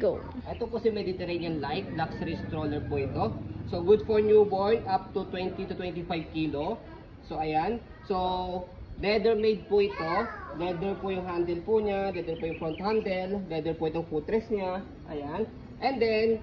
Go. Ito po si Mediterranean Light, luxury stroller po ito. So good for newborn up to 20 to 25 kilo. So ayan. So leather made po ito. Leather po yung handle po niya, leather po yung front handle, leather po itong footrest niya. Ayan. And then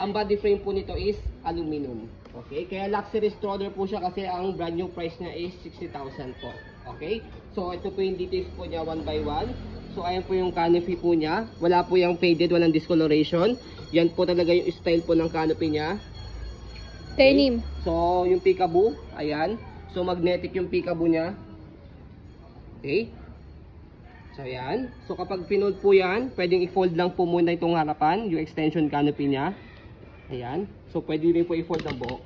ang body frame po nito is aluminum. Okay? Kaya luxury stroller po siya kasi ang brand new price niya is 60,000 po. Okay? So ito po yung details po niya one by one. So ayan po yung canopy po niya. Wala po yung faded, walang discoloration. Yan po talaga yung style po ng canopy niya. Denim. Okay. So yung peekaboo, ayan. So magnetic yung peekaboo niya. Okay? So ayan. So kapag pinold po yan, pwedeng i-fold lang po muna itong harapan, yung extension canopy niya. Ayan. So pwede rin po i-fold ang buhok.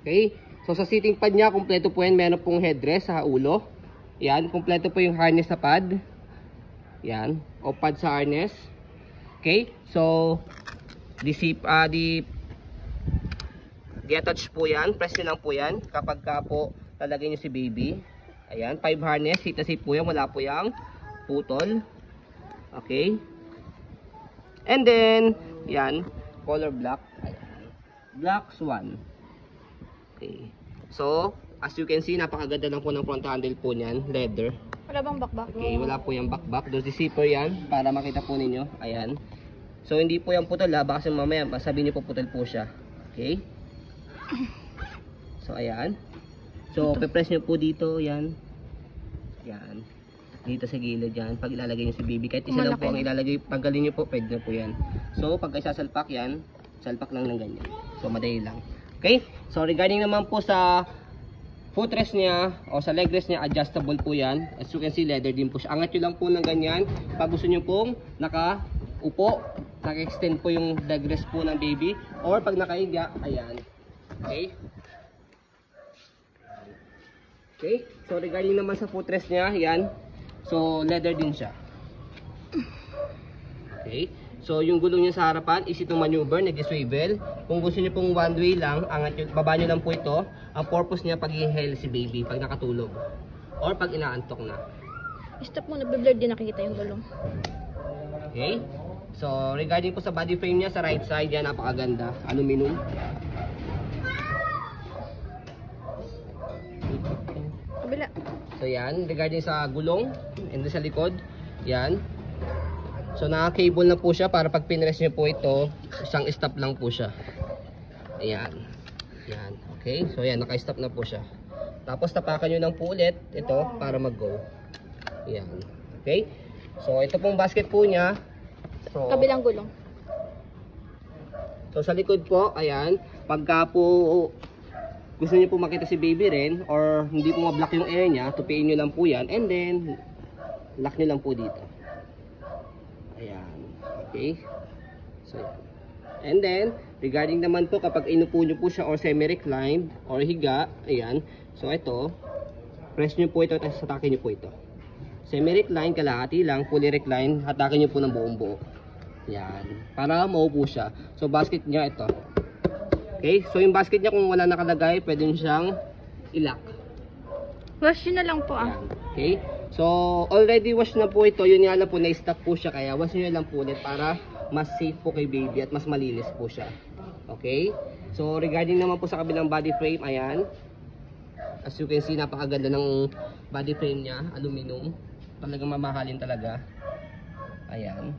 Okay? So sa seating pad niya, kumpleto po yan. Meron pong headrest sa ulo. Ayan. Kumpleto po yung harness sa pad. Yan, o pad sa harness. Okay, so di-attach po yan, press nyo lang po yan kapag ka po lalagay nyo si baby. Ayan, 5 harness, seat na seat po yan, wala po yung putol. Okay, and then yan, color black. Ayan. Black Swan. Okay, so as you can see, napakaganda lang po ng front handle po niyan, leather. Wala bang bakbak? Okay, wala po yung bakbak. Doon si zipper yan para makita po ninyo. Ayan. So hindi po yung putol ha, baka kasi mamaya sabihin niyo po putol po siya. Okay? So ayan. So pe-press niyo po dito, yan. Yan. Dito sa gilid yan. Pag ilalagay niyo si baby, kahit isa lang po ang ilalagay, paggalin niyo po, pwede na po yan. So pag isasalpak yan, salpak lang ng ganyan. So madali lang. Okay? So regarding naman po sa footrest niya o sa leg rest niya, adjustable po yan. As you can see, leather din po siya. Angat nyo lang po ng ganyan. Pag gusto nyo pong nakaupo, naka-extend po yung leg rest po ng baby. Or pag nakahiga, ayan. Okay? Okay? So regarding naman sa footrest niya, yan. So leather din siya. Okay? So yung gulong niya sa harapan is itong maneuver, nag-swivel. Kung gusto niyo pong one way lang, baba niyo lang po ito. Ang purpose niya pag i-hail si baby, pag nakatulog. Or pag inaantok na. Stop mo, nagbe-blur din nakikita yung gulong. Okay? So regarding po sa body frame niya, sa right side yan, napakaganda. Aluminum. Kabila. So yan, regarding sa gulong, and sa likod, yan. So naka-cable na po siya para pag pinrest niyo po ito, isang stop lang po siya. Ayan. Yan. Okay? So yan, naka-stop na po siya. Tapos tapakan niyo lang po ulit ito para mag-go. Ayan. Okay? So ito pong basket po niya. So Kabilang gulong. So sa likod po, ayan, pagka po gusto niyo po makita si baby rin or hindi po ma-block yung air niya, tupiin niyo lang po yan and then lock niyo lang po dito. Ayan. Okay. So, and then, regarding naman po kapag inupo nyo po siya or semi-reclined or higa, ayan. So, ito, press nyo po ito at hatakin nyo po ito. Semi-reclined, kalahati lang, fully reclined, hatakin nyo po ng buong buo. Ayan. Para maupo siya. So, basket niya ito. Okay. So, yung basket niya kung wala nakalagay, pwede nyo siyang i-lock. Wash yun na lang po ah. Ayan. Okay. So, already wash na po ito. Yun nga lang po, na-stock po siya. Kaya wash nyo lang po ulit para mas safe po kay baby at mas malinis po siya. Okay? So, regarding naman po sa kabilang body frame, ayan. As you can see, napakaganda ng body frame niya. Aluminum. Talagang mamahalin talaga. Ayan.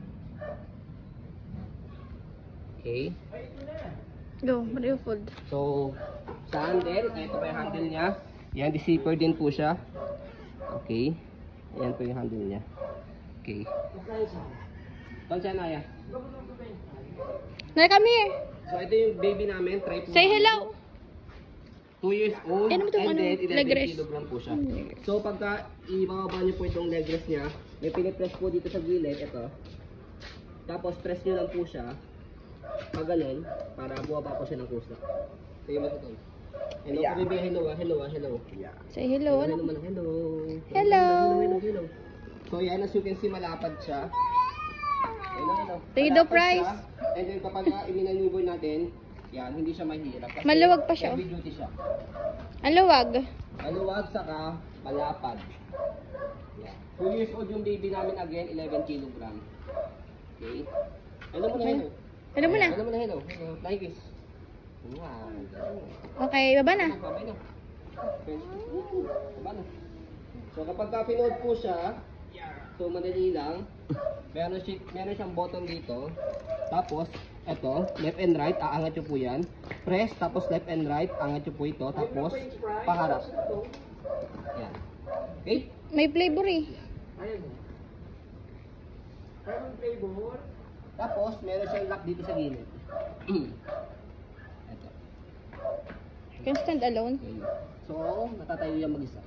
Okay. Go, fold. So, sa handle, ito pa yung handle niya. Yan, di-zipper din po siya. Okay. Ayan po yung handle niya. Okay. Doon siya, Naya. Naya kami. So, ito yung baby namin. Try po. Say hello. 2 years old. Ano ba itong And then, leg 11 rest? kilogram po siya. So, pagka ibababa niyo po itong leg rest niya, may pinipress po dito sa gilid. Ito. Tapos, press niyo lang po siya. Pag ganun, para buwaba po siya ng kusa. Sige mo ito. Hello, yeah. Baby. Hello, hello, hello. Yeah. Say hello. Hello, hello, hello. Hello. Hello, hello. So yan, as you can see, malapad siya. Hello, hello. Thank you, price. And then kapag i-maneuver natin, yan, hindi siya mahirap. Kasi maluwag pa siya. heavy duty siya. Ang luwag. Maluwag saka malapad. Yeah. 2 years old yung baby namin again, 11 kilogram. Okay. Hello mo na, hello. Hello mo na. Hello mo na, hello. Fly kiss. Wow. Okay, baba na. Babay na. Baba na. So kapag ka-pinold po siya, so madali lang. Meron siyang button dito. Tapos, eto, left and right, aangat nyo po yan. Press, tapos left and right, angat nyo po ito. Tapos, paharap. Yan. Okay? May flavor eh. Tapos, meron siyang lock dito sa gilid. Eto. Can stand alone. Okay. So, natatayo yan mag-isa.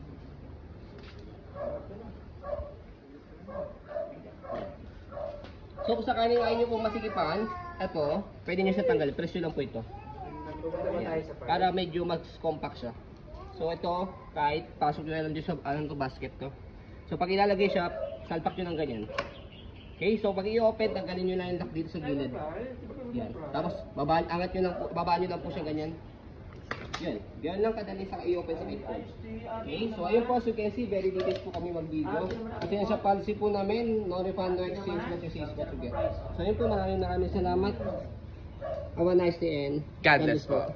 So, kung sakaling ayaw nyo po masikipan, ito, pwede nyo siya tanggalin. Press nyo lang po ito. Ayan. Para medyo mas compact siya. So, ito, kahit pasok nyo na lang dito sa basket to. So, pag ilalagay siya, salpak nyo ng ganyan. Okay, so pag i-open, tanggalin nyo lang yung lock dito sa gilid. Yan. Tapos, babaan nyo lang po siya ganyan. Yan. Yan lang kadali sa i-open sa headphones. Okay, so ayun po, as you can see, very details po kami mag-video. Kasi sa policy po namin, no refund, no exchange, what you see is what you get. So ayun po, maraming salamat. Have a nice day and God bless po.